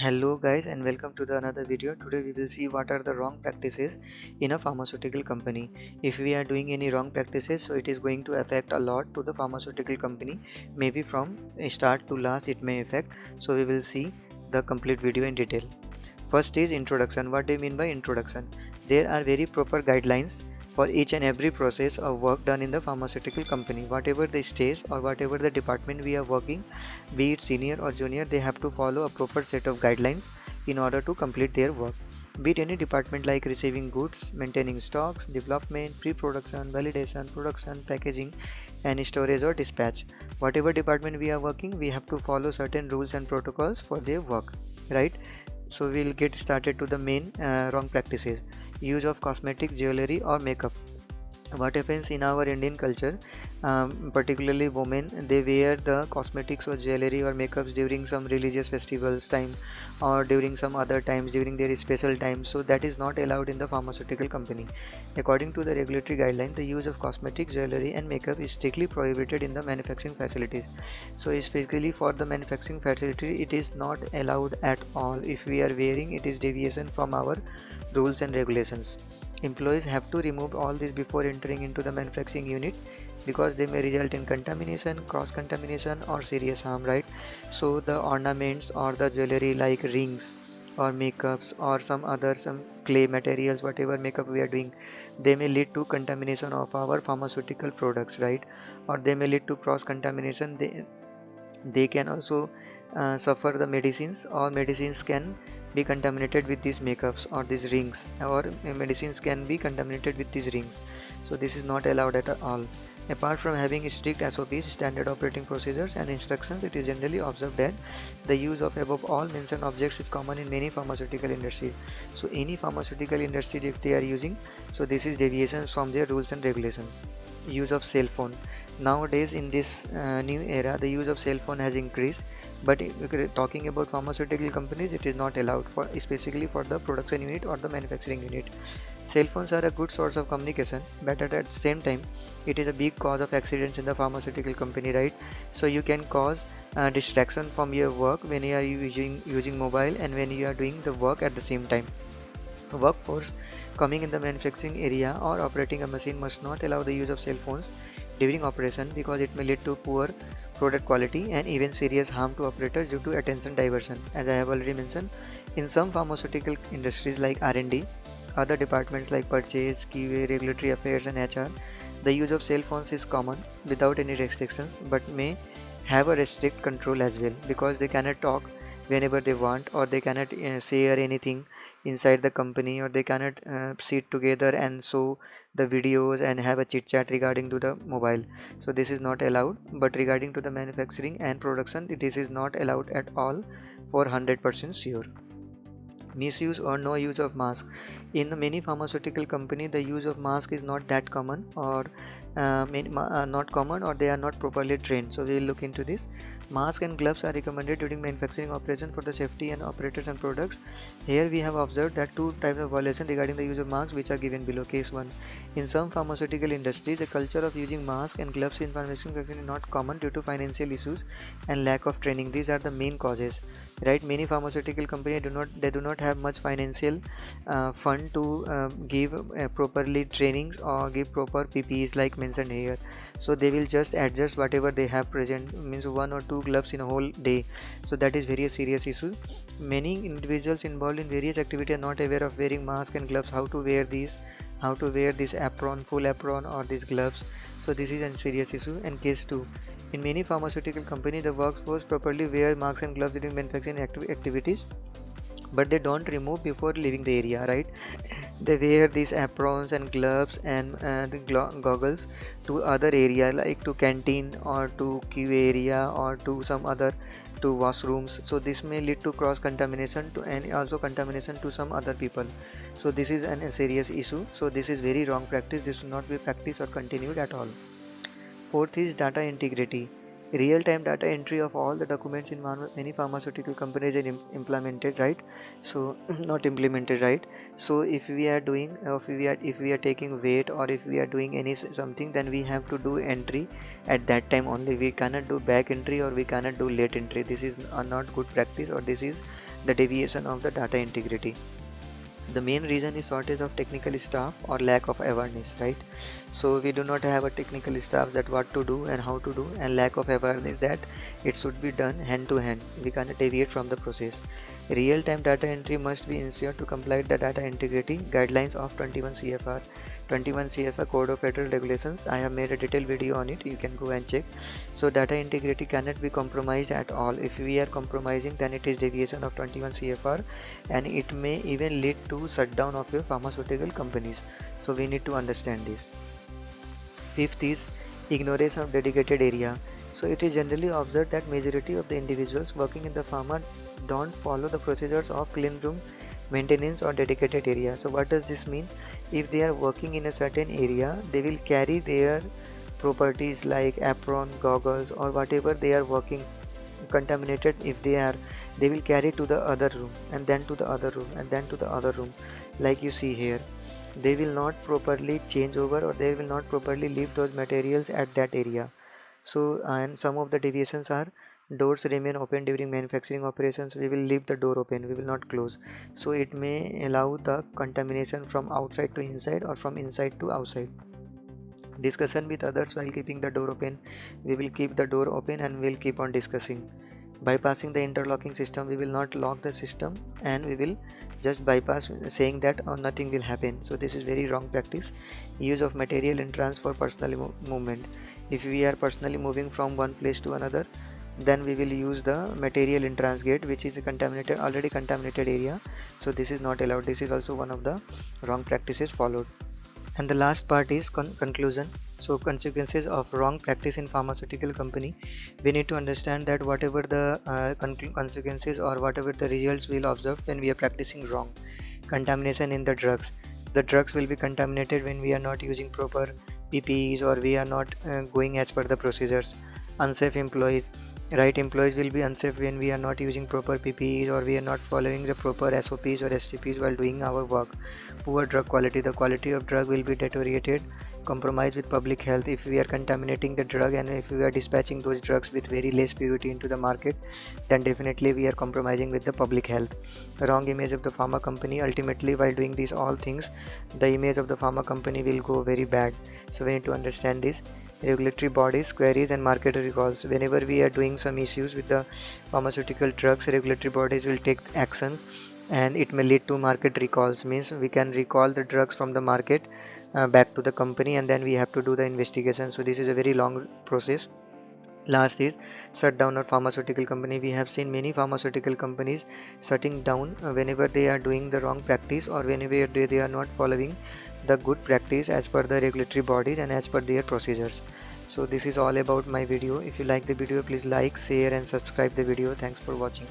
Hello guys and welcome to the another video. Today we will see what are the wrong practices in a pharmaceutical company. If we are doing any wrong practices, so it is going to affect a lot to the pharmaceutical company. Maybe from start to last it may affect. So we will see the complete video in detail. First is introduction. What do you mean by introduction? There are very proper guidelines for each and every process of work done in the pharmaceutical company. Whatever the stage or whatever the department we are working, be it senior or junior, they have to follow a proper set of guidelines in order to complete their work. Be it any department like receiving goods, maintaining stocks, development, pre-production, validation, production, packaging, and storage or dispatch. Whatever department we are working, we have to follow certain rules and protocols for their work, right? So we'll get started to the main wrong practices. Use of cosmetic, jewelry or makeup. What happens in our Indian culture, particularly women, they wear the cosmetics or jewelry or makeups during some religious festivals time or during some other times during their special times. So that is not allowed in the pharmaceutical company. According to the regulatory guideline, the use of cosmetic, jewelry and makeup is strictly prohibited in the manufacturing facilities. So especially for the manufacturing facility, it is not allowed at all. If we are wearing, it is deviation from our rules and regulations. Employees have to remove all this before entering into the manufacturing unit because they may result in contamination, cross contamination or serious harm, right? So the ornaments or the jewelry like rings or makeups or some clay materials, whatever makeup we are doing, they may lead to contamination of our pharmaceutical products, right? Or they may lead to cross contamination. They can also suffer the medicines, or medicines can be contaminated with these makeups or these rings, or medicines can be contaminated with these rings. So this is not allowed at all. Apart from having strict SOPs, standard operating procedures and instructions, it is generally observed that the use of above all mentioned objects is common in many pharmaceutical industries. So any pharmaceutical industry, if they are using, so this is deviations from their rules and regulations. Use of cell phone. Nowadays in this new era, the use of cell phone has increased, but if we're talking about pharmaceutical companies, it is not allowed, for especially for the production unit or the manufacturing unit. Cell phones are a good source of communication, but at the same time it is a big cause of accidents in the pharmaceutical company, right? So you can cause distraction from your work when you are using mobile and when you are doing the work at the same time. Workforce coming in the manufacturing area or operating a machine must not allow the use of cell phones during operation because it may lead to poor product quality and even serious harm to operators due to attention diversion. As I have already mentioned, in some pharmaceutical industries like R&D, other departments like purchase, QA, regulatory affairs and HR, the use of cell phones is common without any restrictions, but may have a restrict control as well, because they cannot talk whenever they want, or they cannot share anything inside the company, or they cannot sit together and show the videos and have a chit chat regarding to the mobile. So this is not allowed. But regarding to the manufacturing and production, this is not allowed at all for 100% sure. Misuse or no use of mask. In many pharmaceutical company, the use of mask is not that common, or not common, or they are not properly trained. So we will look into this. Mask and gloves are recommended during manufacturing operation for the safety and operators and products. Here we have observed that two types of violation regarding the use of masks, which are given below. Case 1. In some pharmaceutical industry, the culture of using masks and gloves in manufacturing is not common due to financial issues and lack of training. These are the main causes, right? Many pharmaceutical companies do not have much financial fund to give properly trainings or give proper PPEs like mentioned here. So they will just adjust whatever they have present, means one or two gloves in a whole day. So that is very serious issue. Many individuals involved in various activities are not aware of wearing mask and gloves, how to wear these, how to wear this apron, full apron or these gloves. So this is a serious issue. And case 2, in many pharmaceutical companies, the workforce properly wear masks and gloves during manufacturing activities, but they don't remove before leaving the area, right? They wear these aprons and gloves and the goggles to other area, like to canteen or to QA area or to some other, to washrooms. So this may lead to cross contamination to, and also contamination to some other people. So this is a serious issue. So this is very wrong practice. This should not be practiced or continued at all. Fourth is data integrity. Real-time data entry of all the documents in many pharmaceutical companies are implemented, right? So not implemented, right? So if we are doing, if we are taking weight, or if we are doing any something, then we have to do entry at that time only. We cannot do back entry, or we cannot do late entry. This is a not good practice, or this is the deviation of the data integrity. The main reason is shortage of technical staff or lack of awareness, right? So we do not have a technical staff that what to do and how to do, and lack of awareness that it should be done hand to hand. We cannot deviate from the process. Real-time data entry must be ensured to comply with the data integrity guidelines of 21 CFR. 21 CFR Code of Federal Regulations. I have made a detailed video on it. You can go and check. So data integrity cannot be compromised at all. If we are compromising, then it is deviation of 21 CFR, and it may even lead to shutdown of your pharmaceutical companies. So we need to understand this. Fifth is ignorance of dedicated area. So it is generally observed that majority of the individuals working in the pharma don't follow the procedures of clean room maintenance or dedicated area. So what does this mean? If they are working in a certain area, they will carry their properties like apron, goggles, or whatever they are working contaminated. If they will carry to the other room, and then to the other room, and then to the other room, like you see here. They will not properly change over, or they will not properly leave those materials at that area. So and some of the deviations are: doors remain open during manufacturing operations. We will leave the door open, we will not close. So it may allow the contamination from outside to inside, or from inside to outside. Discussion with others while keeping the door open. We will keep the door open and we'll keep on discussing. Bypassing the interlocking system. We will not lock the system, and we will just bypass, saying that nothing will happen. So this is very wrong practice. Use of material entrance for personal movement. If we are personally moving from one place to another, then we will use the material entrance gate, which is a already contaminated area. So this is not allowed. This is also one of the wrong practices followed. And the last part is conclusion. So consequences of wrong practice in pharmaceutical company. We need to understand that whatever the consequences, or whatever the results we'll observe when we are practicing wrong. Contamination in the drugs. The drugs will be contaminated when we are not using proper PPEs, or we are not going as per the procedures. Unsafe employees. Right, employees will be unsafe when we are not using proper PPEs, or we are not following the proper SOPs or STPs while doing our work. Poor drug quality. The quality of drug will be deteriorated. Compromise with public health. If we are contaminating the drug, and if we are dispatching those drugs with very less purity into the market, then definitely we are compromising with the public health. Wrong image of the pharma company. Ultimately, while doing these all things, the image of the pharma company will go very bad. So we need to understand this. Regulatory bodies, queries, and market recalls. Whenever we are doing some issues with the pharmaceutical drugs, regulatory bodies will take actions, and it may lead to market recalls. Means we can recall the drugs from the market back to the company, and then we have to do the investigation. So this is a very long process. Last is shut down a pharmaceutical company. We have seen many pharmaceutical companies shutting down whenever they are doing the wrong practice, or whenever they are not following the good practice as per the regulatory bodies and as per their procedures. So this is all about my video. If you like the video, please like, share, and subscribe the video. Thanks for watching.